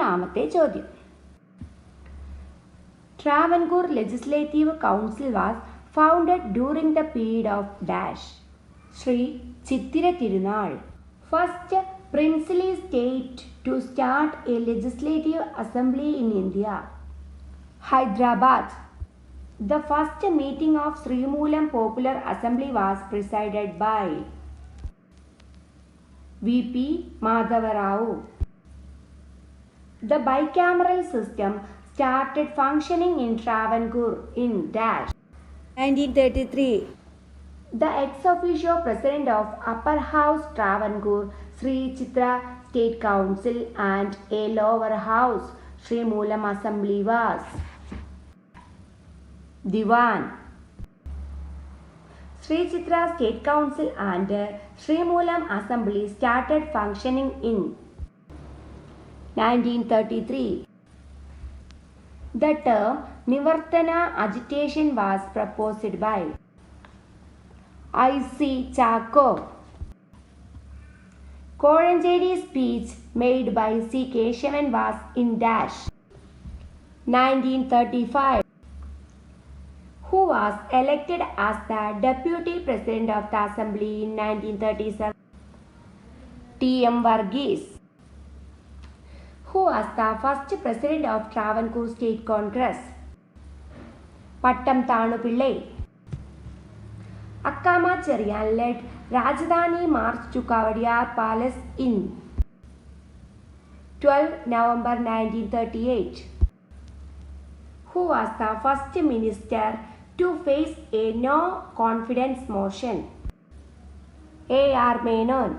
മൂന്നാമത്തെ ചോദ്യം. Travancore Legislative Council was founded during the period of dash. Sri Chithira Tirunal. First princely state to start a legislative assembly in India. Hyderabad. The first meeting of Sri Moolam Popular Assembly was presided by V.P. Madhava Rao. The bicameral system started functioning in Travancore in dash. 1933. The ex-officio president of Upper House Travancore Sri Chitra State Council and a lower house Sri Moolam Assembly was Diwan. Sri Chitra State Council and Sri Moolam Assembly started functioning in 1933. The term Nivartana agitation was proposed by I.C. Chacko. Kolanjedi's speech made by C. Keshavan was in dash. 1935. Who was elected as the Deputy President of the Assembly in 1937? T.M. Varghese. Who was the first President of Travancore State Congress? Pattam Thanu Pillai. Akkama Cheriyan led Rajdhani March to Kavadiyar Palace in 12 November 1938. Who was the first minister to face a no confidence motion? A.R. Menon.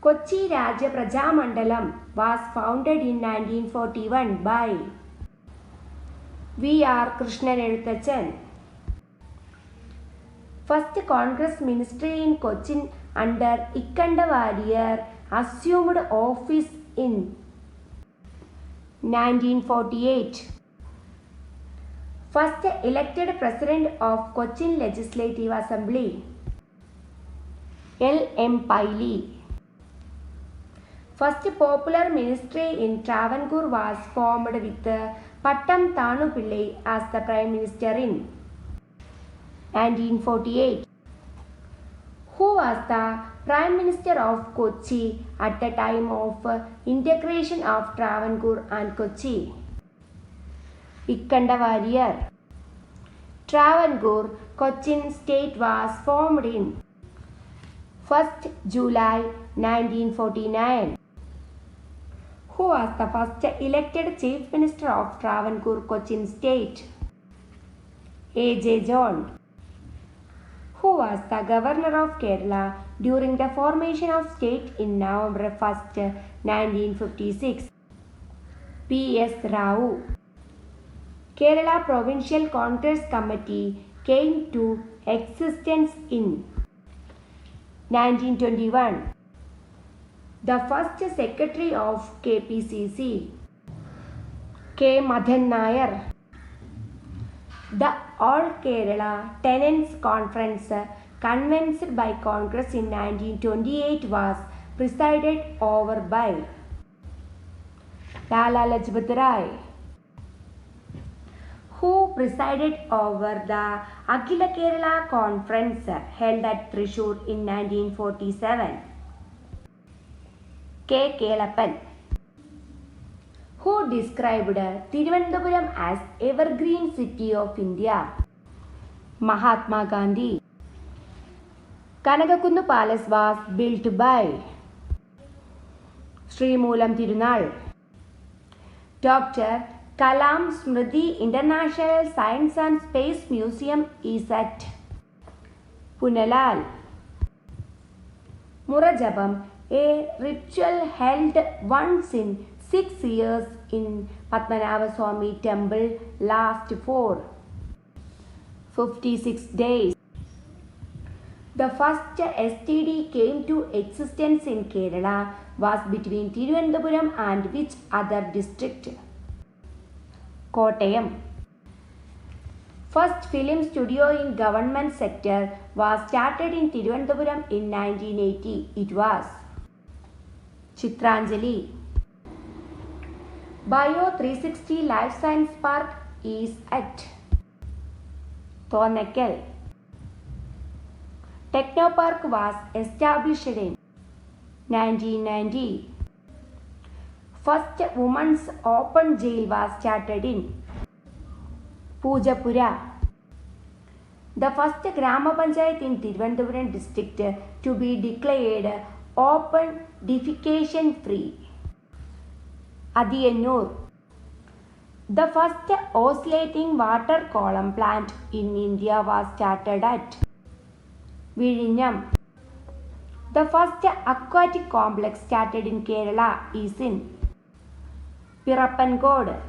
Kochi Rajya Prajamandalam was founded in 1941 by V.R. Krishnan Eluthachan. First Congress ministry in Cochin under Ikkanda Warrior assumed office in 1948. First elected President of Cochin Legislative Assembly L. M. Paili. First popular ministry in Travancore was formed with Pattam Thanu Pillai as the Prime Minister in 1948. Who was the Prime Minister of Kochi at the time of integration of Travancore and Kochi? Ikkanda Warrior. Travancore Cochin State was formed in 1st July 1949. Who was the first elected Chief Minister of Travancore Cochin State? A.J. John. Who was the Governor of Kerala during the formation of state in November 1st, 1956? P.S. Rao. Kerala Provincial Congress Committee came to existence in 1921. The first Secretary of KPCC, K. Madhan Nair. The All Kerala Tenants Conference convened by Congress in 1928 was presided over by Lala Lajpat Rai. Who presided over the Akhila Kerala Conference held at Thrissur in 1947? K. Kelappan. Who described Thiruvananthapuram as Evergreen City of India? Mahatma Gandhi. Kanagakunnu Palace was built by Sri Moolam Tirunal. Dr. Kalam Smriti International Science and Space Museum is at Punalal. Murajabam, a ritual held once in 6 years in Padmanabha Swami Temple, lasts for 56 days. The first STD came to existence in Kerala was between Thiruvananthapuram and which other district? Kottayam. First film studio in government sector was started in Thiruvananthapuram in 1980. It was Chitranjali. Bio 360 Life Science Park is at Thonakkal. Technopark was established in 1990. First women's open jail was started in Pujapura. The first Grama Panchayat in Thiruvananthapuram district to be declared open defecation free. Adiyannur. The first oscillating water column plant in India was started at Vizhinjam. The first aquatic complex started in Kerala is in Pirappankod.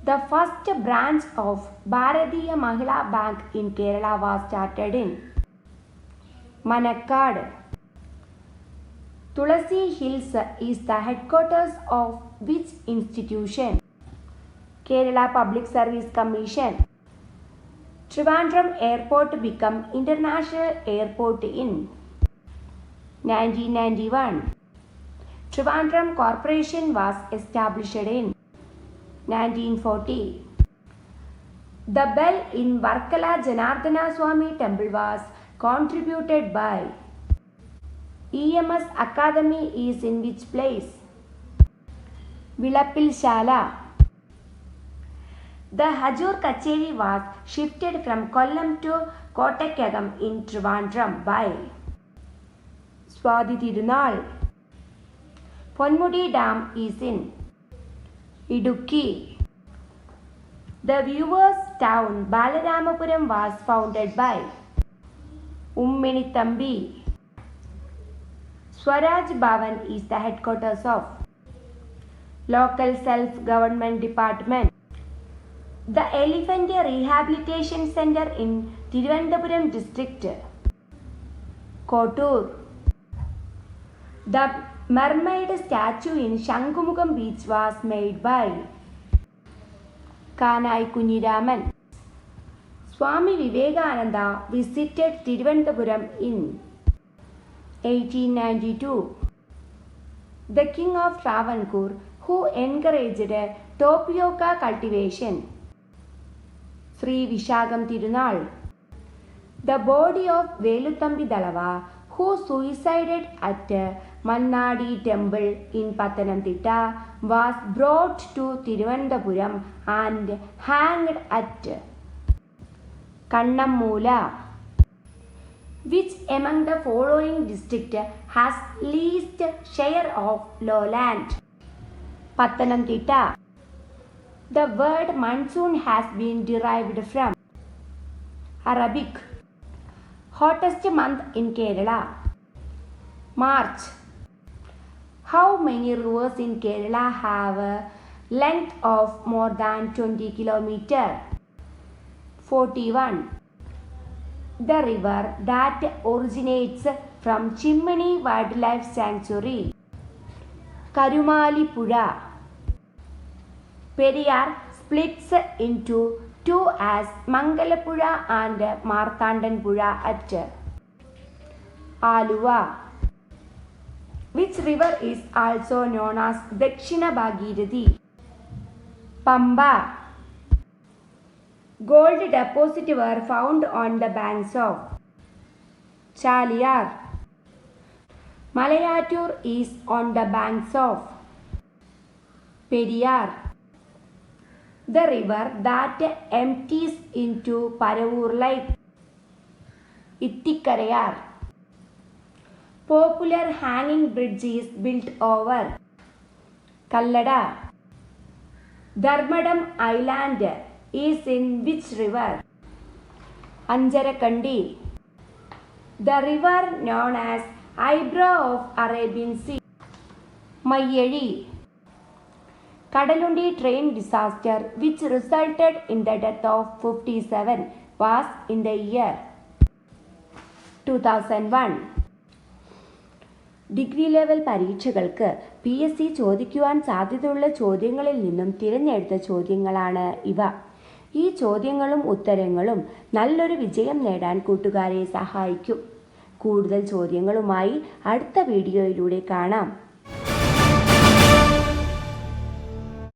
The first branch of Bharatiya Mahila Bank in Kerala was started in Manakkad. Tulasi Hills is the headquarters of which institution? Kerala Public Service Commission. Trivandrum Airport became international airport in 1991. Trivandrum Corporation was established in 1940. The bell in Varkala Janardana Swami temple was contributed by EMS Academy is in which place? Vilappil Shala. The Hajur Kacheri was shifted from Kollam to Kottakkagam in Trivandrum by Swathi Tirunal. Ponmudi Dam is in Idukki. The viewers' town Balaramapuram was founded by Ummini Thambi. Swaraj Bhavan is the headquarters of Local Self-Government Department. The Elephant Rehabilitation Center in Thiruvananthapuram district. Kotur. The mermaid statue in Shankumugam beach was made by Kanai Kunyiraman. Swami Vivekananda visited Thiruvananthapuram in 1892. The king of Travancore who encouraged tapioca cultivation. Sri Vishagam Tirunal. The body of Veluthambi Dalava who suicided at Mannadi temple in Pathanamthitta was brought to Thiruvananthapuram and hanged at Kannamoola. Which among the following district has least share of lowland? Pathanamthitta. The word monsoon has been derived from Arabic. Hottest month in Kerala? March. How many rivers in Kerala have a length of more than 20 km? 41. The river that originates from Chimney Wildlife Sanctuary. Karumalipuzha. Periyar splits into two as Mangalapuzha and Marthandanpuzha at Aluva. Which river is also known as Dakshina Bhagirathi? Pamba. Gold deposits were found on the banks of Chaliyar. Malayatur is on the banks of Periyar. The river that empties into Paravur Lake. Ittikarayar. Popular hanging bridge is built over Kallada. Dharmadam Island is in which river? Anjarakandi. The river known as eyebrow of Arabian Sea. Mayyadi. Kadalundi train disaster which resulted in the death of 57 was in the year 2001. Degree level പരീക്ഷകൾക്ക് PSC ചോദിക്കുവാൻ സാധ്യതയുള്ള ചോദ്യങ്ങളിൽ നിന്നും തിരഞ്ഞെടുത്ത ചോദ്യങ്ങളാണ് ഇവ. ഈ ചോദ്യങ്ങളും ഉത്തരങ്ങളും നല്ലൊരു വിജയം നേടാൻ കൂട്ടുകാരെ സഹായിക്കും. കൂടുതൽ ചോദ്യങ്ങളുമായി അടുത്ത വീഡിയോയിലൂടെ കാണാം.